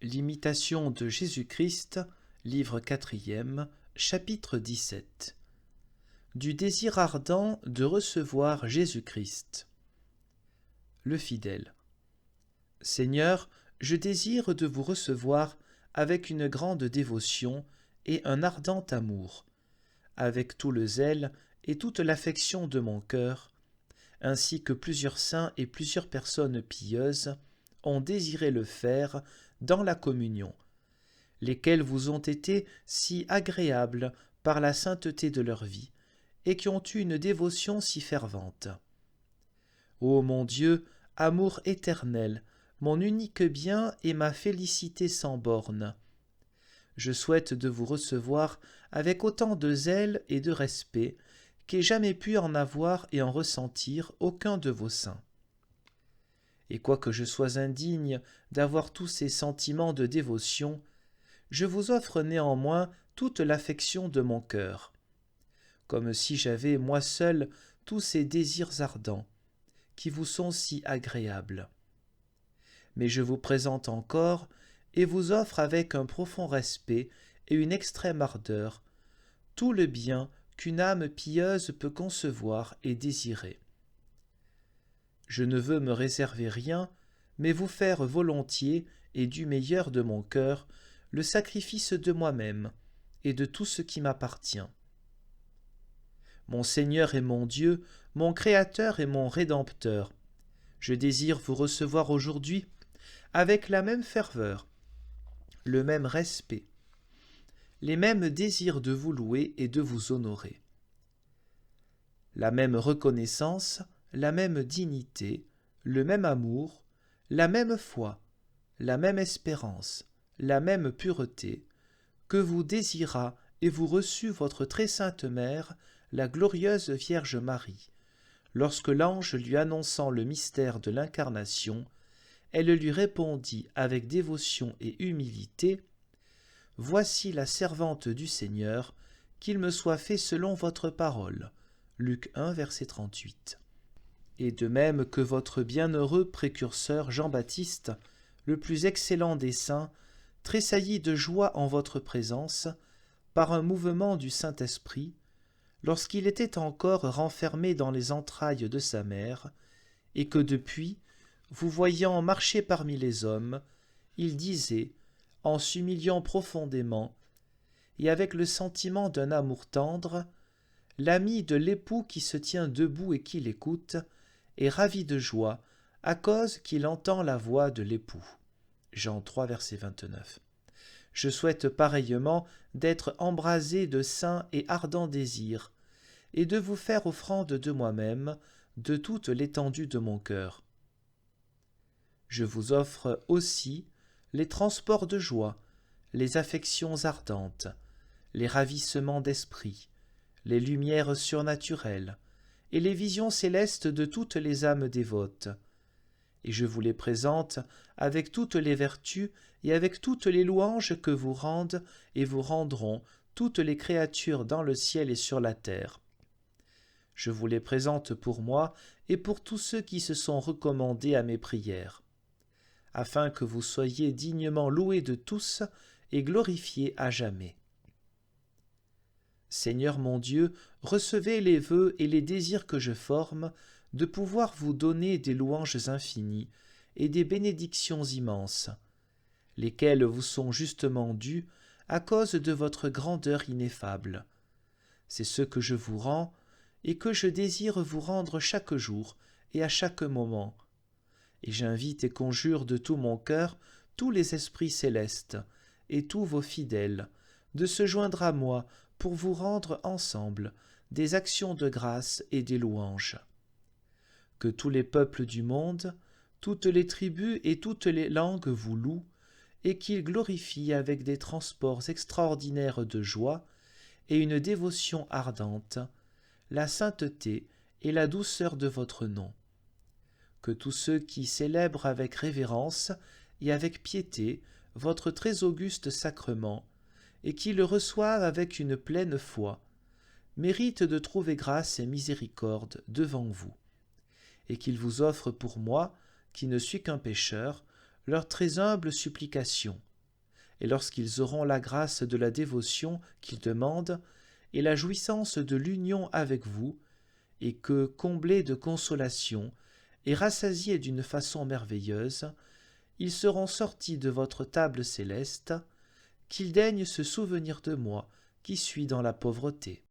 L'imitation de Jésus-Christ, livre 4e, chapitre 17. Du désir ardent de recevoir Jésus-Christ. Le fidèle. Seigneur, je désire de vous recevoir avec une grande dévotion et un ardent amour, avec tout le zèle et toute l'affection de mon cœur, ainsi que plusieurs saints et plusieurs personnes pieuses ont désiré le faire dans la communion, lesquels vous ont été si agréables par la sainteté de leur vie, et qui ont eu une dévotion si fervente. Ô mon Dieu, amour éternel, mon unique bien et ma félicité sans bornes, je souhaite de vous recevoir avec autant de zèle et de respect qu'ait jamais pu en avoir et en ressentir aucun de vos saints. Et quoique je sois indigne d'avoir tous ces sentiments de dévotion, je vous offre néanmoins toute l'affection de mon cœur, comme si j'avais moi seul tous ces désirs ardents, qui vous sont si agréables. Mais je vous présente encore et vous offre avec un profond respect et une extrême ardeur tout le bien qu'une âme pieuse peut concevoir et désirer. Je ne veux me réserver rien, mais vous faire volontiers et du meilleur de mon cœur le sacrifice de moi-même et de tout ce qui m'appartient. Mon Seigneur et mon Dieu, mon Créateur et mon Rédempteur, je désire vous recevoir aujourd'hui avec la même ferveur, le même respect, les mêmes désirs de vous louer et de vous honorer, la même reconnaissance, la même dignité, le même amour, la même foi, la même espérance, la même pureté, que vous désira et vous reçut votre très sainte mère, la glorieuse Vierge Marie, lorsque l'ange lui annonçant le mystère de l'incarnation, elle lui répondit avec dévotion et humilité : « Voici la servante du Seigneur, qu'il me soit fait selon votre parole. » Luc 1, verset 38. Et de même que votre bienheureux précurseur Jean-Baptiste, le plus excellent des saints, tressaillit de joie en votre présence, par un mouvement du Saint-Esprit, lorsqu'il était encore renfermé dans les entrailles de sa mère, et que depuis, vous voyant marcher parmi les hommes, il disait, en s'humiliant profondément, et avec le sentiment d'un amour tendre, l'ami de l'époux qui se tient debout et qui l'écoute est ravi de joie à cause qu'il entend la voix de l'époux. Jean 3, verset 29. Je souhaite pareillement d'être embrasé de saints et ardents désirs, et de vous faire offrande de moi-même, de toute l'étendue de mon cœur. Je vous offre aussi les transports de joie, les affections ardentes, les ravissements d'esprit, les lumières surnaturelles, et les visions célestes de toutes les âmes dévotes, et je vous les présente avec toutes les vertus et avec toutes les louanges que vous rendent et vous rendront toutes les créatures dans le ciel et sur la terre. Je vous les présente pour moi et pour tous ceux qui se sont recommandés à mes prières, afin que vous soyez dignement loués de tous et glorifiés à jamais. Seigneur mon Dieu, recevez les vœux et les désirs que je forme de pouvoir vous donner des louanges infinies et des bénédictions immenses, lesquelles vous sont justement dues à cause de votre grandeur ineffable. C'est ce que je vous rends et que je désire vous rendre chaque jour et à chaque moment. Et j'invite et conjure de tout mon cœur tous les esprits célestes et tous vos fidèles de se joindre à moi pour vous rendre ensemble des actions de grâce et des louanges. Que tous les peuples du monde, toutes les tribus et toutes les langues vous louent, et qu'ils glorifient avec des transports extraordinaires de joie et une dévotion ardente la sainteté et la douceur de votre nom. Que tous ceux qui célèbrent avec révérence et avec piété votre très auguste sacrement, et qui le reçoivent avec une pleine foi, méritent de trouver grâce et miséricorde devant vous, et qu'ils vous offrent pour moi, qui ne suis qu'un pécheur, leur très humble supplication, et lorsqu'ils auront la grâce de la dévotion qu'ils demandent et la jouissance de l'union avec vous, et que, comblés de consolation et rassasiés d'une façon merveilleuse, ils seront sortis de votre table céleste, qu'ils daignent se souvenir de moi qui suis dans la pauvreté.